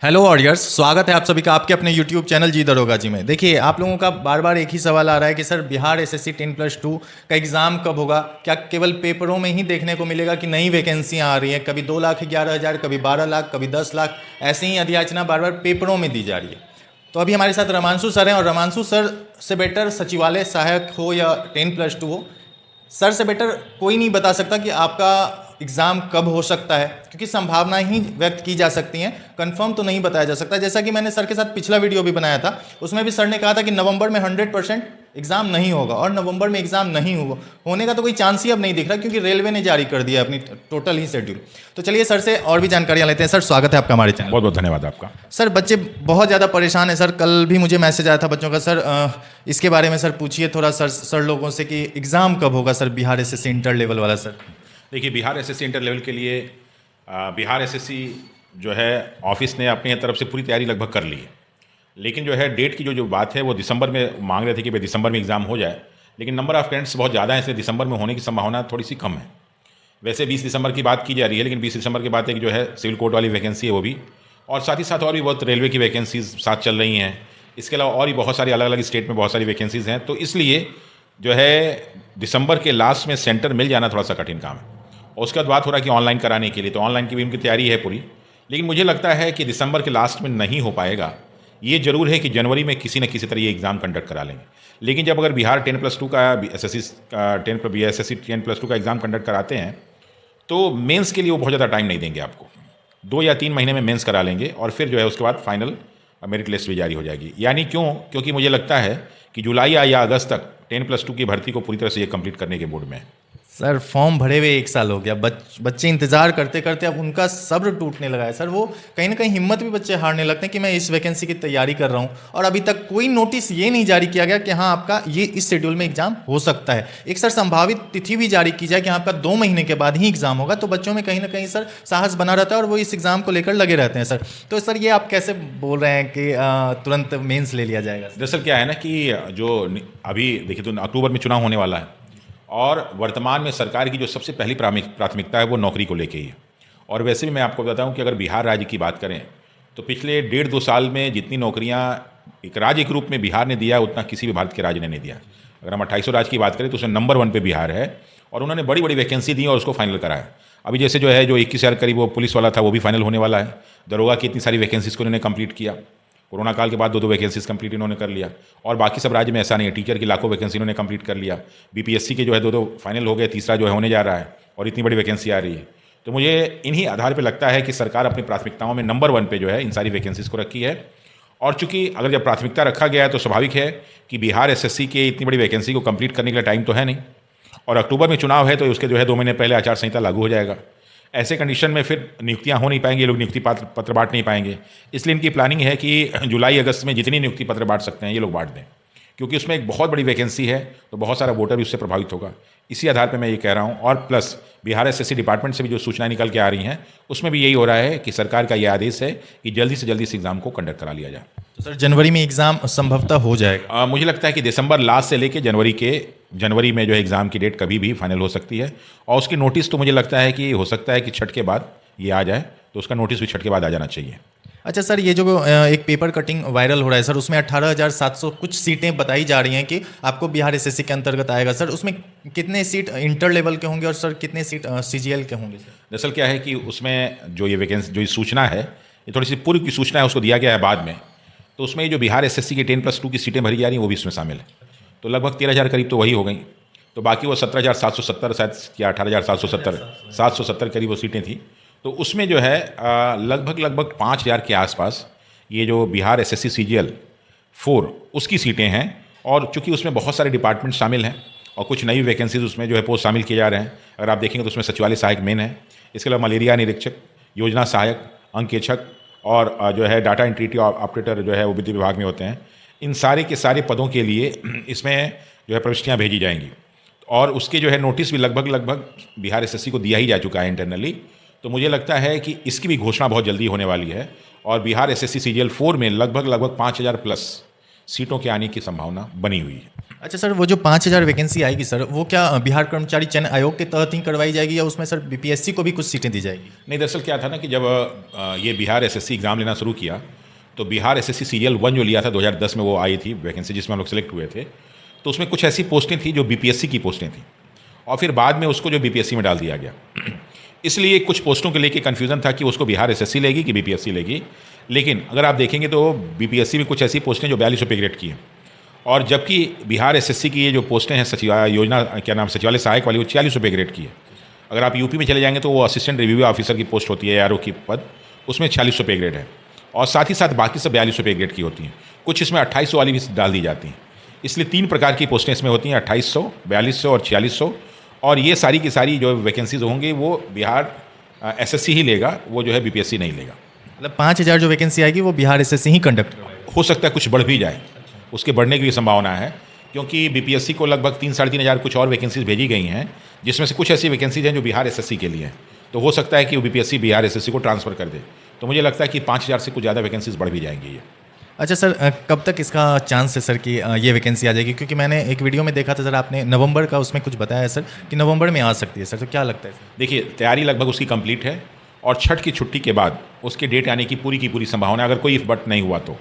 Hello audience, स्वागत है आप सभी का आपके अपने यूट्यूब चैनल जी दरोगा जी में। देखिए, आप लोगों का बार बार एक ही सवाल आ रहा है कि सर बिहार एसएससी 10+2 का एग्ज़ाम कब होगा? क्या केवल पेपरों में ही देखने को मिलेगा कि नई वैकेंसियाँ आ रही हैं? कभी 2,11,000, कभी 12 लाख, कभी 10 लाख, ऐसे ही अधियाचना बार बार पेपरों में दी जा रही है। तो अभी हमारे साथ रमांशु सर हैं, और रमांशु सर से बेटर सचिवालय सहायक हो या 10+2 हो, सर से बेटर कोई नहीं बता सकता कि आपका एग्ज़ाम कब हो सकता है, क्योंकि संभावनाएं ही व्यक्त की जा सकती हैं, कंफर्म तो नहीं बताया जा सकता। जैसा कि मैंने सर के साथ पिछला वीडियो भी बनाया था, उसमें भी सर ने कहा था कि नवंबर में 100% एग्ज़ाम नहीं होगा, और नवंबर में एग्ज़ाम नहीं होने का तो कोई चांस ही अब नहीं दिख रहा, क्योंकि रेलवे ने जारी कर दिया अपनी टोटल ही शेड्यूल। तो चलिए सर से और भी जानकारियाँ लेते हैं। सर, स्वागत है आपका हमारे चैनल। बहुत बहुत धन्यवाद आपका। सर, बच्चे बहुत ज़्यादा परेशान हैं सर। कल भी मुझे मैसेज आया था बच्चों का, सर इसके बारे में सर पूछिए थोड़ा सर लोगों से कि एग्ज़ाम कब होगा sir, Bihar SSC inter level वाला। सर देखिए, बिहार एसएससी इंटर लेवल के लिए बिहार एसएससी जो है ऑफिस ने अपनी तरफ से पूरी तैयारी लगभग कर ली है, लेकिन जो है डेट की जो बात है वो दिसंबर में मांग रहे थे कि भाई दिसंबर में एग्ज़ाम हो जाए, लेकिन नंबर ऑफ़ कैंडिडेट्स बहुत ज़्यादा है, इसलिए दिसंबर में होने की संभावना थोड़ी सी कम है। वैसे 20 दिसंबर की बात की जा रही है, लेकिन 20 दिसंबर के बाद एक जो है सिविल कोर्ट वाली वैकेंसी है वो भी, और साथ ही साथ और भी बहुत रेलवे की वैकेंसीज साथ चल रही हैं। इसके अलावा और भी बहुत सारी अलग अलग स्टेट में बहुत सारी वैकेंसीज़ हैं, तो इसलिए जो है दिसंबर के लास्ट में सेंटर मिल जाना थोड़ा सा कठिन काम है। और उसके बाद बात हो रहा है कि ऑनलाइन कराने के लिए, तो ऑनलाइन की भी उनकी तैयारी है पूरी, लेकिन मुझे लगता है कि दिसंबर के लास्ट में नहीं हो पाएगा। ये जरूर है कि जनवरी में किसी न किसी तरह ये एग्ज़ाम कंडक्ट करा लेंगे, लेकिन जब अगर बिहार 10+2 का एसएससी 10+ 2 का एग्ज़ाम कंडक्ट कराते हैं तो मेंस के लिए वो बहुत ज़्यादा टाइम नहीं देंगे आपको। 2 या 3 महीने में मेंस करा लेंगे, और फिर जो है उसके बाद फाइनल मेरिट लिस्ट भी जारी हो जाएगी। यानी क्योंकि मुझे लगता है कि जुलाई या अगस्त तक 10+2 की भर्ती को पूरी तरह से ये कंप्लीट करने के मूड में है। सर, फॉर्म भरे हुए 1 साल हो गया, बच्चे इंतजार करते करते अब उनका सब्र टूटने लगा है सर। वो कहीं ना कहीं हिम्मत भी बच्चे हारने लगते हैं कि मैं इस वैकेंसी की तैयारी कर रहा हूँ, और अभी तक कोई नोटिस ये नहीं जारी किया गया कि हाँ आपका ये इस शेड्यूल में एग्जाम हो सकता है। एक सर संभावित तिथि भी जारी की जाए कि हाँ आपका 2 महीने के बाद ही एग्जाम होगा, तो बच्चों में कहीं ना कहीं सर साहस बना रहता है और वो इस एग्जाम को लेकर लगे रहते हैं सर। तो सर ये आप कैसे बोल रहे हैं कि तुरंत मेन्स ले लिया जाएगा? दरअसल क्या है ना कि जो अभी देखिए, तो अक्टूबर में चुनाव होने वाला है, और वर्तमान में सरकार की जो सबसे पहली प्राथमिकता है वो नौकरी को लेके ही है। और वैसे भी मैं आपको बताऊं कि अगर बिहार राज्य की बात करें तो पिछले 1.5-2 साल में जितनी नौकरियां एक राज्य के रूप में बिहार ने दिया, उतना किसी भी भारत के राज्य ने नहीं दिया। अगर हम 2800 राज्य की बात करें तो उसमें नंबर 1 पे बिहार है, और उन्होंने बड़ी बड़ी वैकेंसी दी और उसको फाइनल कराया। अभी जैसे जो है जो 21,000 करीब वो पुलिस वाला था वो भी फाइनल होने वाला है। दरोगा की इतनी सारी वैकेंसीज को उन्होंने कंप्लीट किया। कोरोना काल के बाद 2 वैकेंसीज कंप्लीट इन्होंने कर लिया, और बाकी सब राज्य में ऐसा नहीं है। टीचर की लाखों वैकेंसी इन्होंने कंप्लीट कर लिया। बीपीएससी के जो है 2 फाइनल हो गए, तीसरा जो है होने जा रहा है, और इतनी बड़ी वैकेंसी आ रही है। तो मुझे इन्हीं आधार पर लगता है कि सरकार अपनी प्राथमिकताओं में नंबर 1 पे जो है इन सारी वैकेंसीज को रखी है। और चूंकि अगर जब प्राथमिकता रखा गया है तो स्वाभाविक है कि बिहार एसएससी के इतनी बड़ी वैकेंसी को कंप्लीट करने के लिए टाइम तो है नहीं, और अक्टूबर में चुनाव है तो उसके जो है 2 महीने पहले आचार संहिता लागू हो जाएगा। ऐसे कंडीशन में फिर नियुक्तियां हो नहीं पाएंगी, ये लोग नियुक्ति पत्र बांट नहीं पाएंगे। इसलिए इनकी प्लानिंग है कि जुलाई अगस्त में जितनी नियुक्ति पत्र बांट सकते हैं ये लोग बांट दें, क्योंकि उसमें एक बहुत बड़ी वैकेंसी है, तो बहुत सारा वोटर भी उससे प्रभावित होगा। इसी आधार पर मैं ये कह रहा हूँ। और प्लस बिहार एसएससी डिपार्टमेंट से भी जो सूचनाएं निकल के आ रही हैं उसमें भी यही हो रहा है कि सरकार का यह आदेश है कि जल्दी से जल्दी इस एग्ज़ाम को कंडक्ट करा लिया जाए। तो सर जनवरी में एग्ज़ाम संभवतः हो जाएगा? मुझे लगता है कि दिसंबर लास्ट से लेकर जनवरी में जो है एग्ज़ाम की डेट कभी भी फाइनल हो सकती है, और उसकी नोटिस तो मुझे लगता है कि हो सकता है कि छठ के बाद ये आ जाए, तो उसका नोटिस भी छठ के बाद आ जाना चाहिए। अच्छा सर, ये जो एक पेपर कटिंग वायरल हो रहा है सर, उसमें 18,700 कुछ सीटें बताई जा रही हैं कि आपको बिहार एसएससी के अंतर्गत आएगा। सर उसमें कितने सीट इंटर लेवल के होंगे, और सर कितने सीट सीजीएल के होंगे? सर दरअसल क्या है कि उसमें जो ये वैकेंसी जो सूचना है, ये थोड़ी सी पूर्व की सूचना है, उसको दिया गया है बाद में। तो उसमें जो बिहार एसएससी की 10+2 की सीटें भरी जा रही हैं वो भी इसमें शामिल है। तो लगभग 13,000 करीब तो वही हो गई, तो बाकी वो 17,770 शायद या 18,770 करीब वो सीटें थी। तो उसमें जो है लगभग 5,000 के आसपास ये जो बिहार एसएससी सीजीएल 4 उसकी सीटें हैं। और चूंकि उसमें बहुत सारे डिपार्टमेंट शामिल हैं और कुछ नई वैकेंसीज उसमें जो है पोस्ट शामिल किए जा रहे हैं। अगर आप देखेंगे तो उसमें सचिवालय सहायक मेन है, इसके अलावा मलेरिया निरीक्षक, योजना सहायक, अंकेक्षक, और जो है डाटा एंट्री ऑपरेटर जो है वो वित्त विभाग में होते हैं। इन सारे के सारे पदों के लिए इसमें जो है प्रविष्टियाँ भेजी जाएंगी, और उसके जो है नोटिस भी लगभग बिहार एसएससी को दिया ही जा चुका है इंटरनली। तो मुझे लगता है कि इसकी भी घोषणा बहुत जल्दी होने वाली है, और बिहार एसएससी सीजीएल 4 में लगभग 5,000 प्लस सीटों के आने की संभावना बनी हुई है। अच्छा सर, वो जो 5,000 वैकेंसी आएगी सर, वो क्या बिहार कर्मचारी चयन आयोग के तहत ही करवाई जाएगी या उसमें सर बीपीएससी को भी कुछ सीटें दी जाएगी? नहीं, दरअसल क्या था ना कि जब ये बिहार एसएससी एग्ज़ाम लेना शुरू किया तो बिहार एसएससी सीरियल 1 जो लिया था 2010 में, वो आई थी वैकेंसी जिसमें हम लोग सेलेक्ट हुए थे। तो उसमें कुछ ऐसी पोस्टें थी जो बीपीएससी की पोस्टें थी और फिर बाद में उसको जो बीपीएससी में डाल दिया गया। इसलिए कुछ पोस्टों को लेके कन्फ्यूज़न था कि उसको बिहार एसएससी लेगी कि बीपीएससी लेगी। लेकिन अगर आप देखेंगे तो बीपीएससी में कुछ ऐसी पोस्टें जो 42 पे ग्रेड की हैं, और जबकि बिहार एसएससी की ये जो पोस्टें हैं सचिवालय योजना क्या नाम सचिवालय सहायक वाली, वो 46 रुपये ग्रेड की है। अगर आप यूपी में चले जाएंगे तो वो असिस्टेंट रिव्यू ऑफिसर की पोस्ट होती है, एआरओ की पद, उसमें 46 रुपये ग्रेड है। और साथ ही साथ बाकी सब 42 रुपये ग्रेड की होती हैं। कुछ इसमें 2800 वाली भी डाल दी जाती हैं। इसलिए 3 प्रकार की पोस्टें इसमें होती हैं, 2800, 4200 और 4600। और ये सारी की सारी जो वैकेंसीज होंगी वो बिहार एसएससी ही लेगा, वो जो है बीपीएससी नहीं लेगा। मतलब 5,000 जो वैकेंसी आएगी वो बिहार एसएससी ही कंडक्ट करवाएगा? हो सकता है कुछ बढ़ भी जाए, उसके बढ़ने की भी संभावना है, क्योंकि बीपीएससी को लगभग 3-3.5 हज़ार कुछ और वैकेंसीज भेजी गई हैं, जिसमें से कुछ ऐसी वैकेंसीज हैं जो बिहार एसएससी के लिए हैं। तो हो सकता है कि वो बीपीएससी बिहार एसएससी को ट्रांसफ़र कर दे। तो मुझे लगता है कि 5,000 से कुछ ज़्यादा वैकेंसीज बढ़ भी जाएंगी ये। अच्छा सर, कब तक इसका चांस है सर कि ये वैकेंसी आ जाएगी? क्योंकि मैंने एक वीडियो में देखा था सर, आपने नवंबर का उसमें कुछ बताया है सर कि नवंबर में आ सकती है सर, तो क्या लगता है सर? देखिए, तैयारी लगभग उसकी कंप्लीट है और छठ की छुट्टी के बाद उसके डेट आने की पूरी संभावना है, अगर कोई इफ बट नहीं हुआ तो।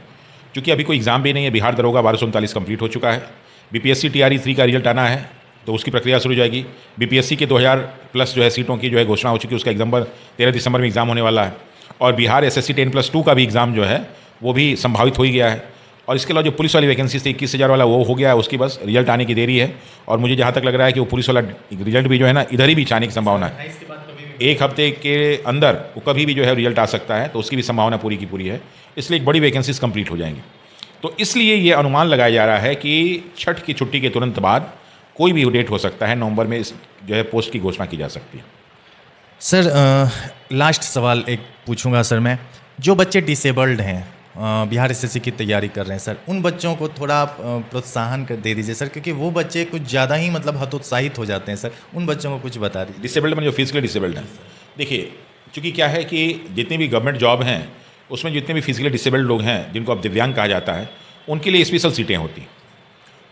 क्योंकि अभी कोई एग्ज़ाम भी नहीं है। बिहार दरोगा 1239 कंप्लीट हो चुका है। बीपीएससी टीआरई 3 का रिजल्ट आना है तो उसकी प्रक्रिया शुरू हो जाएगी। बीपीएससी के 2000 प्लस जो है सीटों की जो है घोषणा हो चुकी है, उसका एग्जाम 13 दिसंबर में एग्ज़ाम होने वाला है। और बिहार एसएससी 10+2 का भी एग्ज़ाम जो है वो भी संभावित हो ही गया है। और इसके अलावा जो पुलिस वाली वैकेंसी थी 21,000 वाला, वो हो गया है, उसकी बस रिजल्ट आने की देरी है। और मुझे जहाँ तक लग रहा है कि वो पुलिस वाला रिजल्ट भी जो है ना इधर ही भी आने की संभावना है। 1 हफ्ते के अंदर वो कभी भी जो है रिजल्ट आ सकता है, तो उसकी भी संभावना पूरी की पूरी है। इसलिए एक बड़ी वैकेंसीज कंप्लीट हो जाएंगी। तो इसलिए ये अनुमान लगाया जा रहा है कि छठ की छुट्टी के तुरंत बाद कोई भी डेट हो सकता है, नवंबर में इस जो है पोस्ट की घोषणा की जा सकती है। सर लास्ट सवाल एक पूछूंगा सर मैं, जो बच्चे डिसेबल्ड हैं बिहार एसएससी की तैयारी कर रहे हैं सर, उन बच्चों को थोड़ा आप प्रोत्साहन कर दे दीजिए सर, क्योंकि वो बच्चे कुछ ज़्यादा ही मतलब हतोत्साहित हो जाते हैं सर। उन बच्चों को कुछ बता दीजिए। डिसेबल्ड में जो फिजिकली डिसेबल्ड हैं, देखिए चूँकि क्या है कि जितनी भी गवर्नमेंट जॉब हैं उसमें जितने भी फिजिकली डिसेबल्ड लोग हैं, जिनको अब दिव्यांग कहा जाता है, उनके लिए स्पेशल सीटें होती।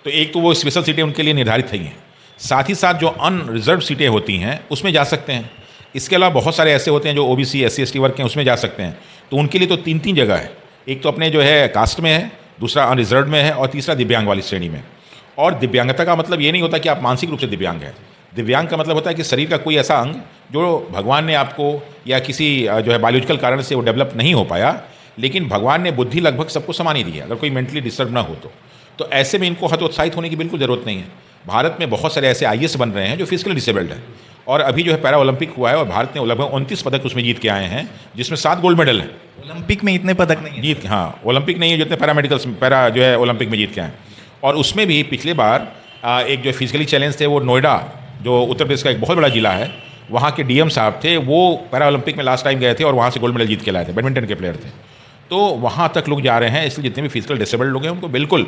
तो एक तो वो स्पेशल सीटें उनके लिए निर्धारित ही हैं, साथ ही साथ जो अनरिजर्व सीटें होती हैं उसमें जा सकते हैं। इसके अलावा बहुत सारे ऐसे होते हैं जो ओबीसी SC/ST वर्ग के हैं, उसमें जा सकते हैं। तो उनके लिए तो 3 जगह है, एक तो अपने जो है कास्ट में है, दूसरा अनरिजर्व में है और तीसरा दिव्यांग वाली श्रेणी में। और दिव्यांगता का मतलब ये नहीं होता कि आप मानसिक रूप से दिव्यांग हैं। दिव्यांग का मतलब होता है कि शरीर का कोई ऐसा अंग जो भगवान ने आपको या किसी जो है बायोलॉजिकल कारण से वो डेवलप नहीं हो पाया, लेकिन भगवान ने बुद्धि लगभग सबको समान ही दी है, अगर कोई मेंटली डिस्टर्ब ना हो तो ऐसे में इनको हतोत्साहित होने की बिल्कुल ज़रूरत नहीं है। भारत में बहुत सारे ऐसे IAS बन रहे हैं जो फिजिकली डिसेबल्ड हैं। और अभी जो है पैरा ओलंपिक हुआ है और भारत ने लगभग 29 पदक उसमें जीत के आए हैं, जिसमें 7 गोल्ड मेडल हैं। ओलंपिक में इतने पदक नहीं है जीत, हाँ ओलंपिक नहीं है जितने पैरा जो है ओलंपिक में जीत के आए। और उसमें भी पिछले बार एक जो फिजिकली चैलेंज थे वो नोएडा, जो उत्तर प्रदेश का एक बहुत बड़ा जिला है, वहाँ के DM साहब थे, वो पैरा ओलंपिक में लास्ट टाइम गए थे और वहाँ से गोल्ड मेडल जीत के लाए थे, बैडमिंटन के प्लेयर थे। तो वहाँ तक लोग जा रहे हैं। इसलिए जितने भी फिजिकल डिसेबल्ड लोग हैं उनको बिल्कुल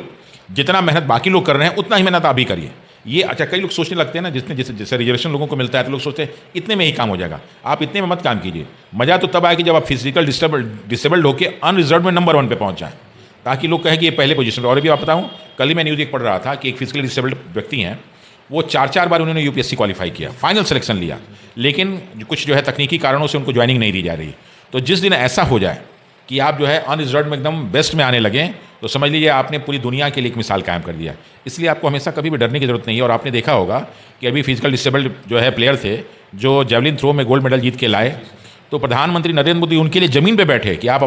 जितना मेहनत बाकी लोग कर रहे हैं उतना ही मेहनत आप भी करिए। ये अच्छा, कई लोग सोचने लगते हैं ना, जैसे रिजर्वेशन लोगों को मिलता है तो लोग सोचते हैं इतने में ही काम हो जाएगा। आप इतने में मत काम कीजिए। मज़ा तो तब आएगी जब आप फिजिकल डिसेबल्ड होकर अनरिजर्व में नंबर 1 पे पहुँच जाएँ, ताकि लोग कहें कि ये पहले पोजीशन। और भी आप बताऊँ, कल ही मैं न्यूज़ एक पढ़ रहा था कि एक फिजिकली डिसेबल्ड व्यक्ति हैं, वो 4 बार उन्होंने UPSC क्वालिफाई किया, फाइनल सिलेक्शन लिया, लेकिन कुछ जो है तकनीकी कारणों से उनको ज्वाइनिंग नहीं दी जा रही। तो जिस दिन ऐसा हो जाए कि आप जो है अनरिजर्व में एकदम बेस्ट में आने लगें, तो समझ लीजिए आपने पूरी दुनिया के लिए एक मिसाल कायम कर दिया। इसलिए आपको हमेशा कभी भी डरने की ज़रूरत नहीं है। और आपने देखा होगा कि अभी फिजिकल डिसेबल्ड जो है प्लेयर थे जो जेवलिन थ्रो में गोल्ड मेडल जीत के लाए, तो प्रधानमंत्री नरेंद्र मोदी उनके लिए ज़मीन पे बैठे कि आप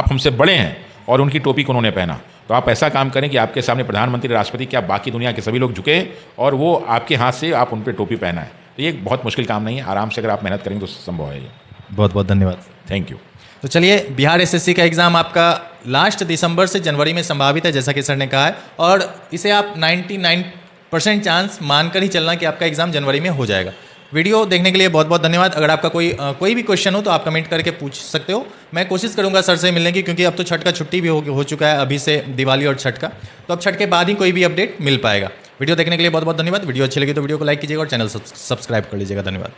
हमसे बड़े हैं, और उनकी टोपी को उन्होंने पहना। तो आप ऐसा काम करें कि आपके सामने प्रधानमंत्री, राष्ट्रपति, क्या बाकी दुनिया के सभी लोग झुके और वो आपके हाथ से आप उन पर टोपी पहनाएं। तो ये बहुत मुश्किल काम नहीं है, आराम से अगर आप मेहनत करेंगे तो संभव है ये। बहुत बहुत धन्यवाद। Thank you. तो चलिए, बिहार SSC का एग्ज़ाम आपका लास्ट दिसंबर से जनवरी में संभावित है, जैसा कि सर ने कहा है, और इसे आप 99% चांस मानकर ही चलना कि आपका एग्ज़ाम जनवरी में हो जाएगा। वीडियो देखने के लिए बहुत बहुत धन्यवाद। अगर आपका कोई भी क्वेश्चन हो तो आप कमेंट करके पूछ सकते हो। मैं कोशिश करूंगा सर से मिलने की, क्योंकि अब तो छठ का छुट्टी भी हो चुका है अभी से, दिवाली और छठ का, तो अब छठ के बाद ही कोई भी अपडेट मिल पाएगा। वीडियो देखने के लिए बहुत बहुत धन्यवाद। वीडियो अच्छी लगी तो वीडियो को लाइक कीजिएगा और चैनल सब्सक्राइब कर लीजिएगा। धन्यवाद।